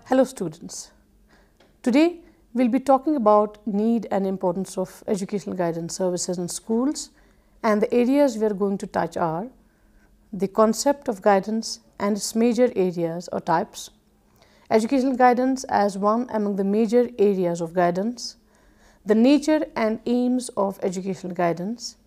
Hello students. Today we'll be talking about need and importance of educational guidance services in schools, and the areas we are going to touch are the concept of guidance and its major areas or types, educational guidance as one among the major areas of guidance, the nature and aims of educational guidance,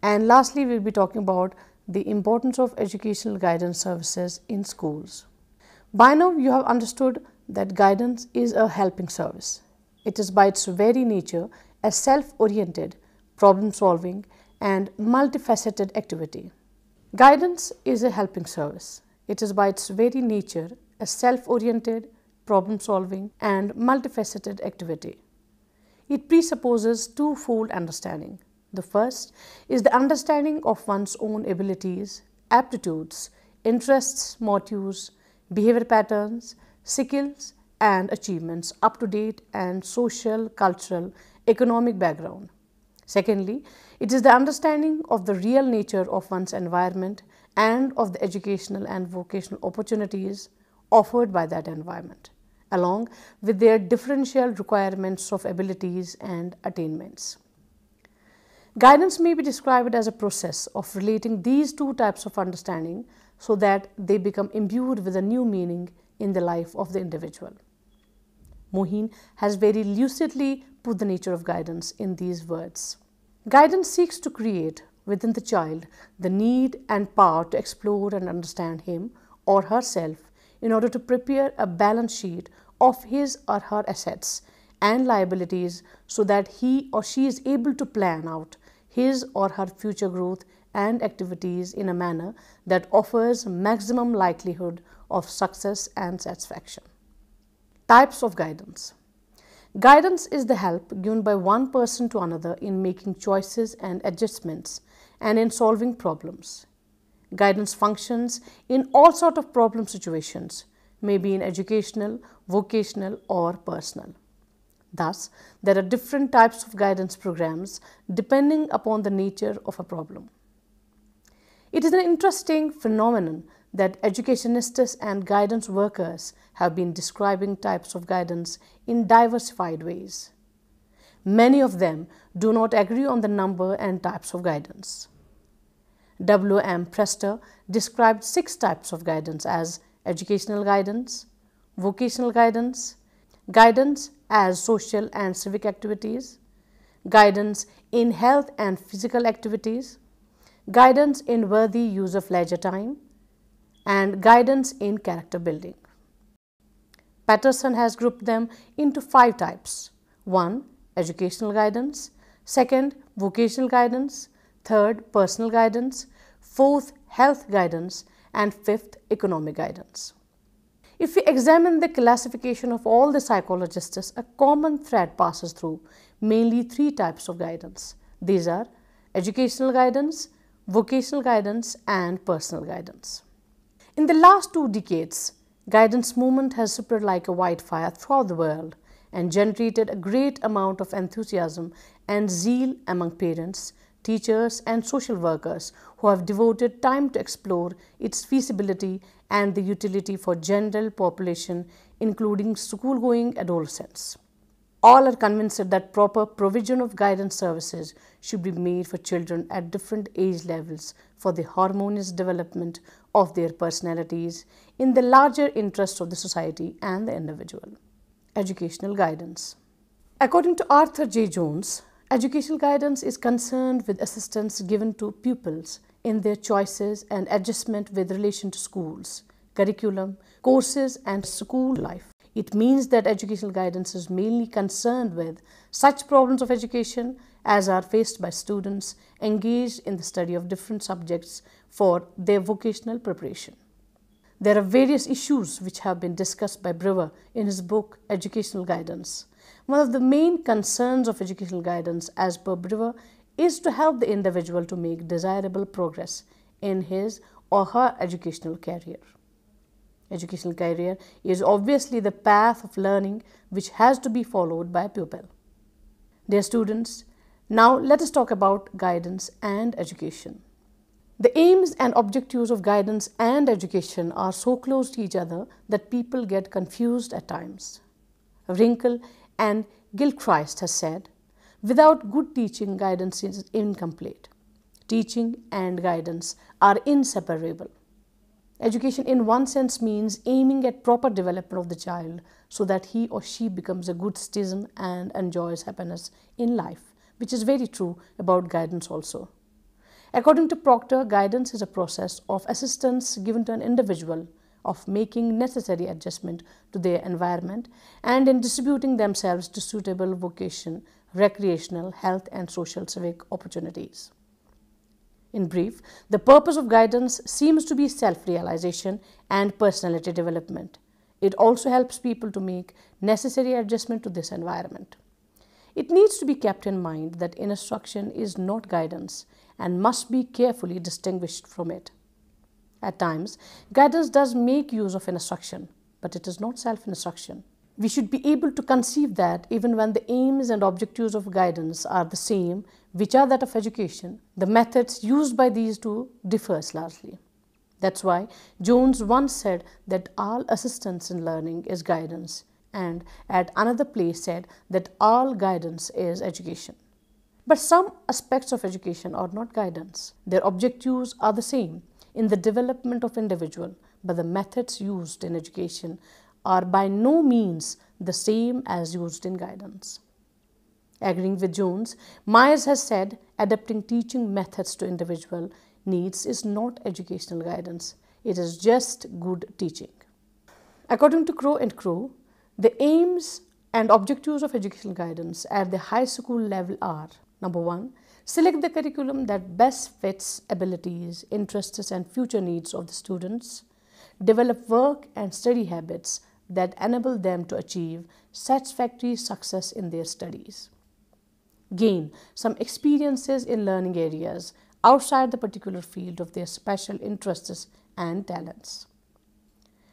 and lastly we'll be talking about the importance of educational guidance services in schools. By now you have understood that guidance is a helping service. It is by its very nature a self-oriented, problem-solving and multifaceted activity. Guidance is a helping service. It is by its very nature a self-oriented, problem-solving and multifaceted activity. It presupposes twofold understanding. The first is the understanding of one's own abilities, aptitudes, interests, motives, behavior patterns, skills and achievements, up to date and social, cultural, economic background. Secondly, it is the understanding of the real nature of one's environment and of the educational and vocational opportunities offered by that environment, along with their differential requirements of abilities and attainments. Guidance may be described as a process of relating these two types of understanding so that they become imbued with a new meaning in the life of the individual. Mohin has very lucidly put the nature of guidance in these words. Guidance seeks to create within the child the need and power to explore and understand him or herself in order to prepare a balance sheet of his or her assets and liabilities so that he or she is able to plan out his or her future growth and activities in a manner that offers maximum likelihood of success and satisfaction. Types of guidance. Guidance is the help given by one person to another in making choices and adjustments and in solving problems. Guidance functions in all sorts of problem situations, may be in educational, vocational or personal. Thus, there are different types of guidance programs depending upon the nature of a problem. It is an interesting phenomenon that educationists and guidance workers have been describing types of guidance in diversified ways. Many of them do not agree on the number and types of guidance. W.M. Prester described 6 types of guidance as educational guidance, vocational guidance, guidance as social and civic activities, guidance in health and physical activities, guidance in worthy use of leisure time, and guidance in character building. Patterson has grouped them into 5 types. 1. Educational guidance. 2nd. Vocational guidance. 3rd. Personal guidance. 4th. Health guidance. And 5th. Economic guidance. If we examine the classification of all the psychologists, a common thread passes through mainly 3 types of guidance. These are educational guidance, vocational guidance, and personal guidance. In the last 2 decades, guidance movement has spread like a wildfire throughout the world and generated a great amount of enthusiasm and zeal among parents, teachers, and social workers who have devoted time to explore its feasibility and the utility for general population, including school-going adolescents. All are convinced that proper provision of guidance services should be made for children at different age levels for the harmonious development of their personalities in the larger interests of the society and the individual. Educational guidance. According to Arthur J. Jones, educational guidance is concerned with assistance given to pupils in their choices and adjustment with relation to schools, curriculum, courses, and school life. It means that educational guidance is mainly concerned with such problems of education as are faced by students engaged in the study of different subjects for their vocational preparation. There are various issues which have been discussed by Brewer in his book Educational Guidance. One of the main concerns of educational guidance, as per Brewer, is to help the individual to make desirable progress in his or her educational career. Educational career is obviously the path of learning which has to be followed by a pupil. Dear students, now let us talk about guidance and education. The aims and objectives of guidance and education are so close to each other that people get confused at times. Wrinkle and Gilchrist has said, "Without good teaching, guidance is incomplete. Teaching and guidance are inseparable." Education in one sense means aiming at proper development of the child so that he or she becomes a good citizen and enjoys happiness in life, which is very true about guidance also. According to Proctor, guidance is a process of assistance given to an individual of making necessary adjustment to their environment and in distributing themselves to suitable vocation, recreational, health and social civic opportunities. In brief, the purpose of guidance seems to be self-realization and personality development. It also helps people to make necessary adjustment to this environment. It needs to be kept in mind that instruction is not guidance and must be carefully distinguished from it. At times, guidance does make use of instruction, but it is not self-instruction. We should be able to conceive that even when the aims and objectives of guidance are the same, which are that of education, the methods used by these two differs largely. That's why Jones once said that all assistance in learning is guidance, and at another place said that all guidance is education. But some aspects of education are not guidance. Their objectives are the same in the development of individual, but the methods used in education are by no means the same as used in guidance. Agreeing with Jones, Myers has said adapting teaching methods to individual needs is not educational guidance. It is just good teaching. According to Crow and Crow, the aims and objectives of educational guidance at the high school level are: number 1, select the curriculum that best fits abilities, interests, and future needs of the students. Develop work and study habits that enable them to achieve satisfactory success in their studies. Gain some experiences in learning areas outside the particular field of their special interests and talents.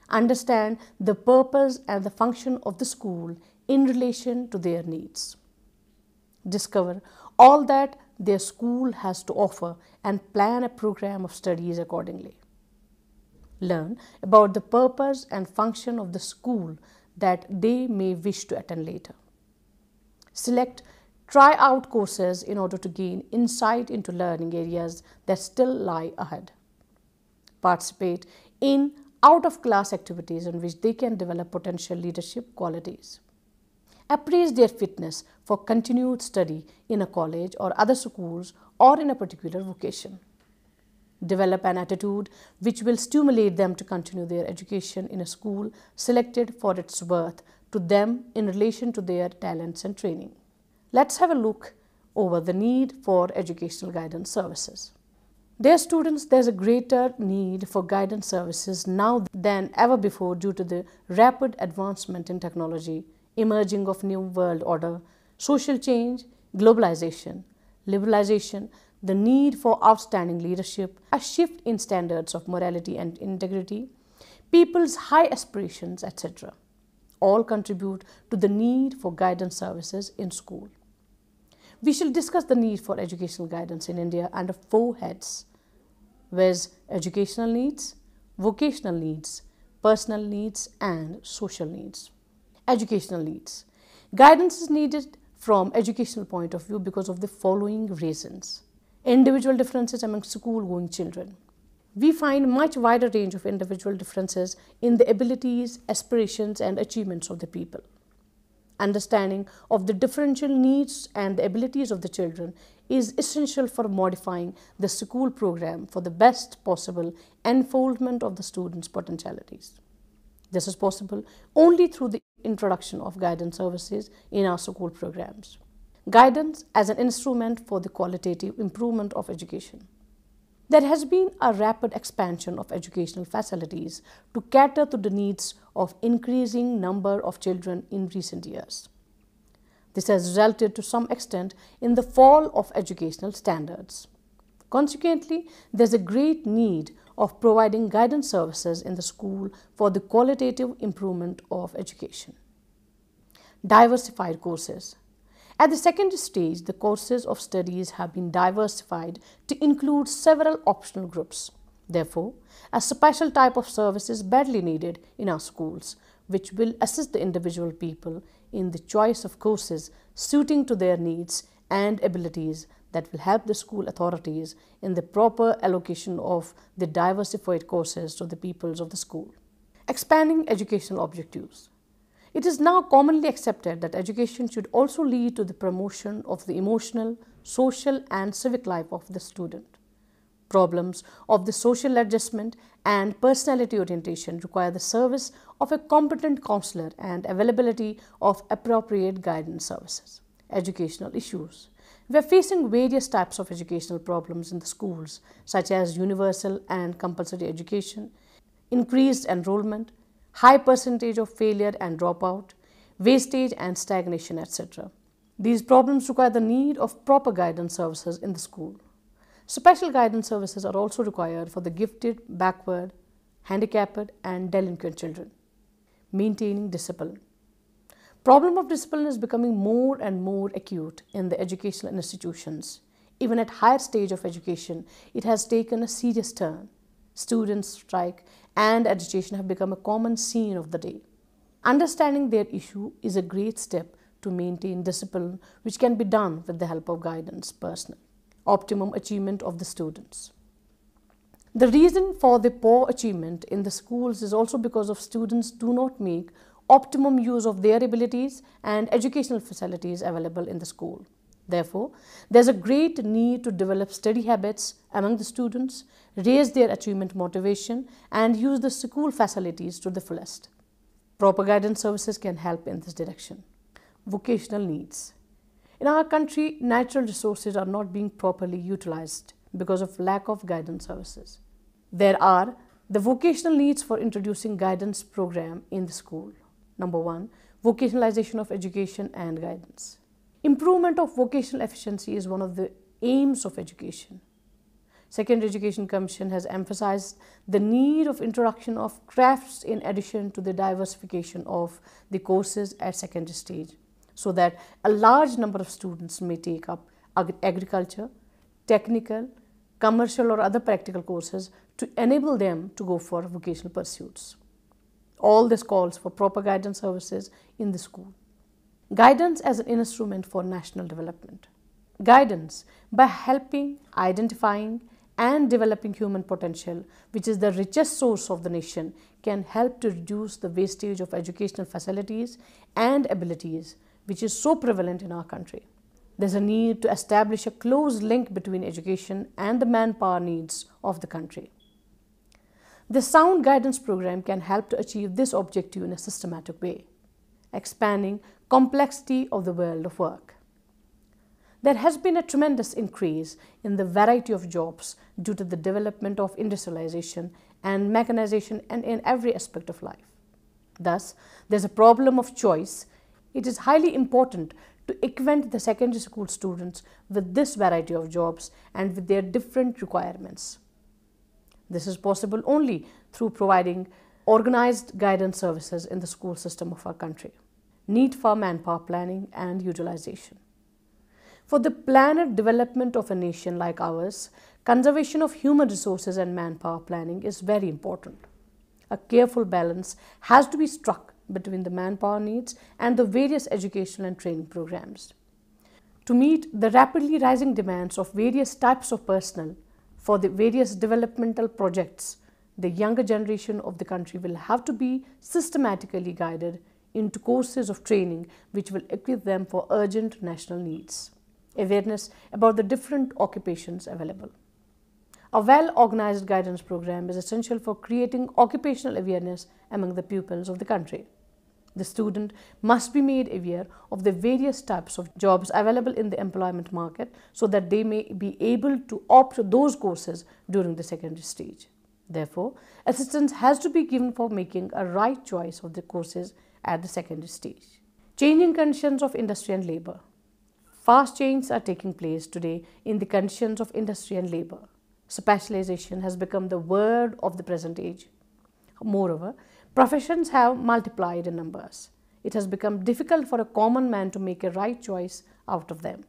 Understand the purpose and the function of the school in relation to their needs. Discover all that their school has to offer and plan a program of studies accordingly. Learn about the purpose and function of the school that they may wish to attend later. Select try-out courses in order to gain insight into learning areas that still lie ahead. Participate in out-of-class activities in which they can develop potential leadership qualities. Appraise their fitness for continued study in a college or other schools or in a particular vocation. Develop an attitude which will stimulate them to continue their education in a school selected for its worth to them in relation to their talents and training. Let's have a look over the need for educational guidance services. Dear students, there's a greater need for guidance services now than ever before due to the rapid advancement in technology, emerging of new world order, social change, globalization, liberalization, the need for outstanding leadership, a shift in standards of morality and integrity, people's high aspirations, etc. all contribute to the need for guidance services in school. We shall discuss the need for educational guidance in India under 4 heads, viz. Educational needs, vocational needs, personal needs, and social needs. Educational needs. Guidance is needed from educational point of view because of the following reasons. Individual differences among school-going children. We find much wider range of individual differences in the abilities, aspirations, and achievements of the people. Understanding of the differential needs and the abilities of the children is essential for modifying the school program for the best possible unfoldment of the students' potentialities. This is possible only through the introduction of guidance services in our school programs. Guidance as an instrument for the qualitative improvement of education. There has been a rapid expansion of educational facilities to cater to the needs of increasing number of children in recent years. This has resulted to some extent in the fall of educational standards. Consequently, there is a great need of providing guidance services in the school for the qualitative improvement of education. Diversified courses. At the secondary stage, the courses of studies have been diversified to include several optional groups. Therefore, a special type of service is badly needed in our schools, which will assist the individual people in the choice of courses suiting to their needs and abilities that will help the school authorities in the proper allocation of the diversified courses to the pupils of the school. Expanding educational objectives. It is now commonly accepted that education should also lead to the promotion of the emotional, social, and civic life of the student. Problems of the social adjustment and personality orientation require the service of a competent counselor and availability of appropriate guidance services. Educational issues. We are facing various types of educational problems in the schools, such as universal and compulsory education, increased enrollment, high percentage of failure and dropout, wastage and stagnation, etc. These problems require the need of proper guidance services in the school. Special guidance services are also required for the gifted, backward, handicapped, and delinquent children. Maintaining discipline. Problem of discipline is becoming more and more acute in the educational institutions. Even at higher stage of education, it has taken a serious turn. Students strike and agitation have become a common scene of the day. Understanding their issue is a great step to maintain discipline, which can be done with the help of guidance personnel. Optimum achievement of the students. The reason for the poor achievement in the schools is also because of students do not make optimum use of their abilities and educational facilities available in the school. Therefore, there is a great need to develop study habits among the students, raise their achievement motivation, and use the school facilities to the fullest. Proper guidance services can help in this direction. Vocational needs. In our country, natural resources are not being properly utilized because of lack of guidance services. There are the vocational needs for introducing guidance program in the school. Number 1, vocationalization of education and guidance. Improvement of vocational efficiency is one of the aims of education. Secondary Education Commission has emphasized the need of introduction of crafts in addition to the diversification of the courses at secondary stage, so that a large number of students may take up agriculture, technical, commercial or other practical courses to enable them to go for vocational pursuits. All this calls for proper guidance services in the school. Guidance as an instrument for national development. Guidance by helping, identifying, and developing human potential, which is the richest source of the nation, can help to reduce the wastage of educational facilities and abilities, which is so prevalent in our country. There is a need to establish a close link between education and the manpower needs of the country. The sound guidance program can help to achieve this objective in a systematic way, expanding complexity of the world of work. There has been a tremendous increase in the variety of jobs due to the development of industrialization and mechanization and in every aspect of life. Thus, there is a problem of choice. It is highly important to acquaint the secondary school students with this variety of jobs and with their different requirements. This is possible only through providing organized guidance services in the school system of our country. Need for manpower planning and utilization. For the planned development of a nation like ours, conservation of human resources and manpower planning is very important. A careful balance has to be struck between the manpower needs and the various educational and training programs. To meet the rapidly rising demands of various types of personnel for the various developmental projects, the younger generation of the country will have to be systematically guided into courses of training which will equip them for urgent national needs. Awareness about the different occupations available. A well-organized guidance program is essential for creating occupational awareness among the pupils of the country. The student must be made aware of the various types of jobs available in the employment market so that they may be able to opt for those courses during the secondary stage. Therefore, assistance has to be given for making a right choice of the courses at the secondary stage. Changing conditions of industry and labor. Fast changes are taking place today in the conditions of industry and labor. Specialization has become the word of the present age. Moreover, professions have multiplied in numbers. It has become difficult for a common man to make a right choice out of them.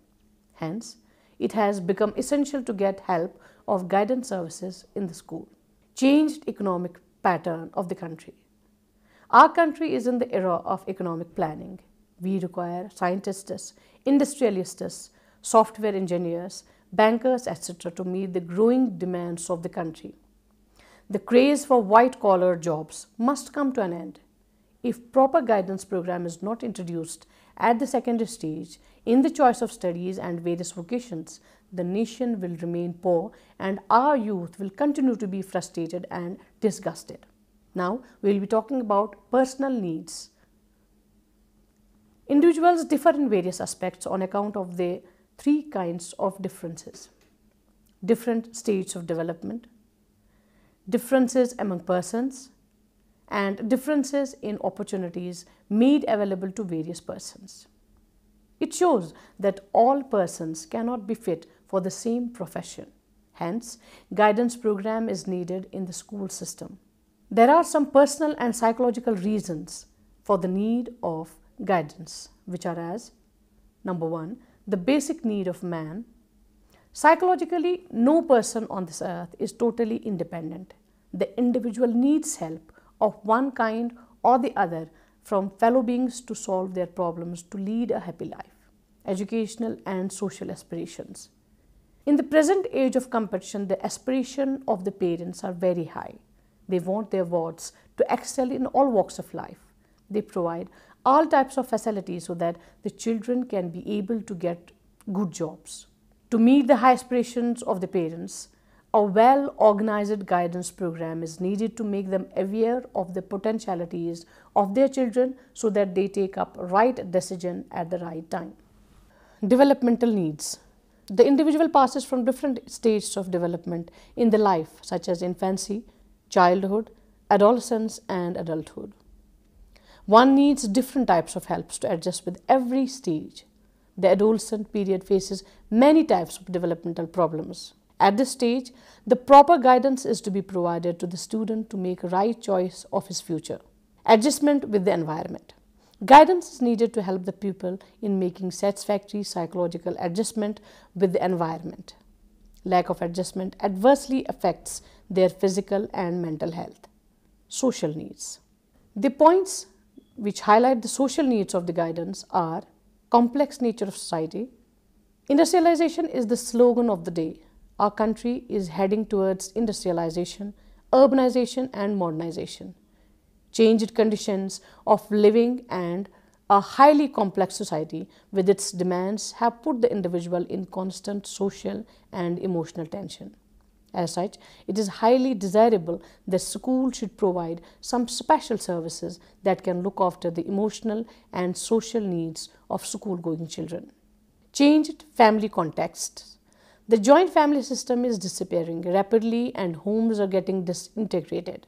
Hence, it has become essential to get help of guidance services in the school. Changed economic pattern of the country. Our country is in the era of economic planning. We require scientists, industrialists, software engineers, bankers, etc. to meet the growing demands of the country. The craze for white-collar jobs must come to an end. If proper guidance program is not introduced at the secondary stage in the choice of studies and various vocations, the nation will remain poor and our youth will continue to be frustrated and disgusted. Now, we will be talking about personal needs. Individuals differ in various aspects on account of their three kinds of differences: different stages of development, differences among persons, and differences in opportunities made available to various persons. It shows that all persons cannot be fit for the same profession. Hence, guidance program is needed in the school system. There are some personal and psychological reasons for the need of guidance, which are as: number one, the basic need of man. Psychologically, no person on this earth is totally independent. The individual needs help of one kind or the other from fellow beings to solve their problems to lead a happy life. Educational and social aspirations. In the present age of competition, the aspiration of the parents are very high. They want their wards to excel in all walks of life. They provide all types of facilities so that the children can be able to get good jobs. To meet the high aspirations of the parents, a well-organized guidance program is needed to make them aware of the potentialities of their children so that they take up right decision at the right time. Developmental needs. The individual passes from different stages of development in the life, such as infancy, childhood, adolescence, and adulthood. One needs different types of helps to adjust with every stage. The adolescent period faces many types of developmental problems. At this stage, the proper guidance is to be provided to the student to make a right choice of his future. Adjustment with the environment. Guidance is needed to help the pupil in making satisfactory psychological adjustment with the environment. Lack of adjustment adversely affects their physical and mental health. Social needs. The points which highlight the social needs of the guidance are: complex nature of society. Industrialization is the slogan of the day. Our country is heading towards industrialization, urbanization, and modernization. Changed conditions of living and a highly complex society with its demands have put the individual in constant social and emotional tension. As such, it is highly desirable that school should provide some special services that can look after the emotional and social needs of school-going children. Changed family contexts. The joint family system is disappearing rapidly and homes are getting disintegrated.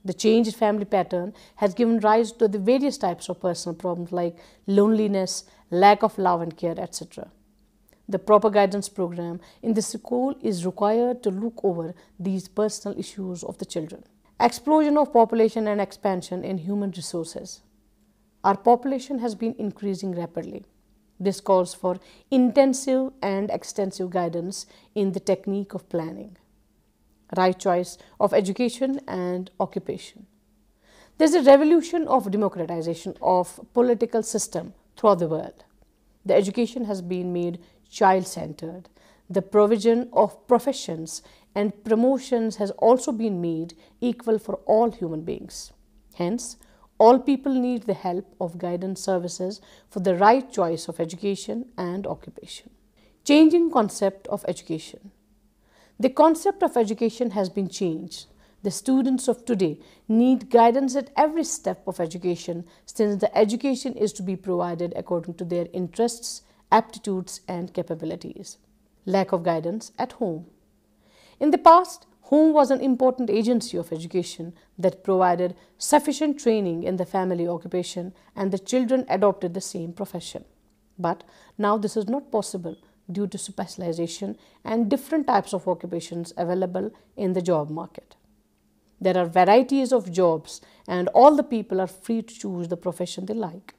The changed family pattern has given rise to the various types of personal problems like loneliness, lack of love and care, etc. The proper guidance program in the school is required to look over these personal issues of the children. Explosion of population and expansion in human resources. Our population has been increasing rapidly. This calls for intensive and extensive guidance in the technique of planning. Right choice of education and occupation. There is a revolution of democratization of political system throughout the world. The education has been made child-centered. The provision of professions and promotions has also been made equal for all human beings. Hence, all people need the help of guidance services for the right choice of education and occupation. Changing concept of education. The concept of education has been changed. The students of today need guidance at every step of education, since the education is to be provided according to their interests, aptitudes, and capabilities. Lack of guidance at home. In the past, home was an important agency of education that provided sufficient training in the family occupation, and the children adopted the same profession. But now this is not possible due to specialization and different types of occupations available in the job market. There are varieties of jobs and all the people are free to choose the profession they like.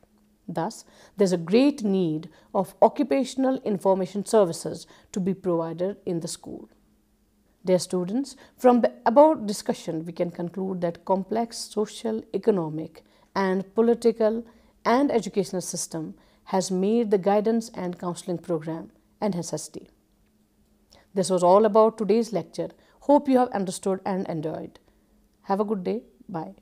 Thus, there is a great need of occupational information services to be provided in the school. Dear students, from the above discussion, we can conclude that complex social, economic, and political and educational system has made the guidance and counseling program a necessity. This was all about today's lecture. Hope you have understood and enjoyed. Have a good day. Bye.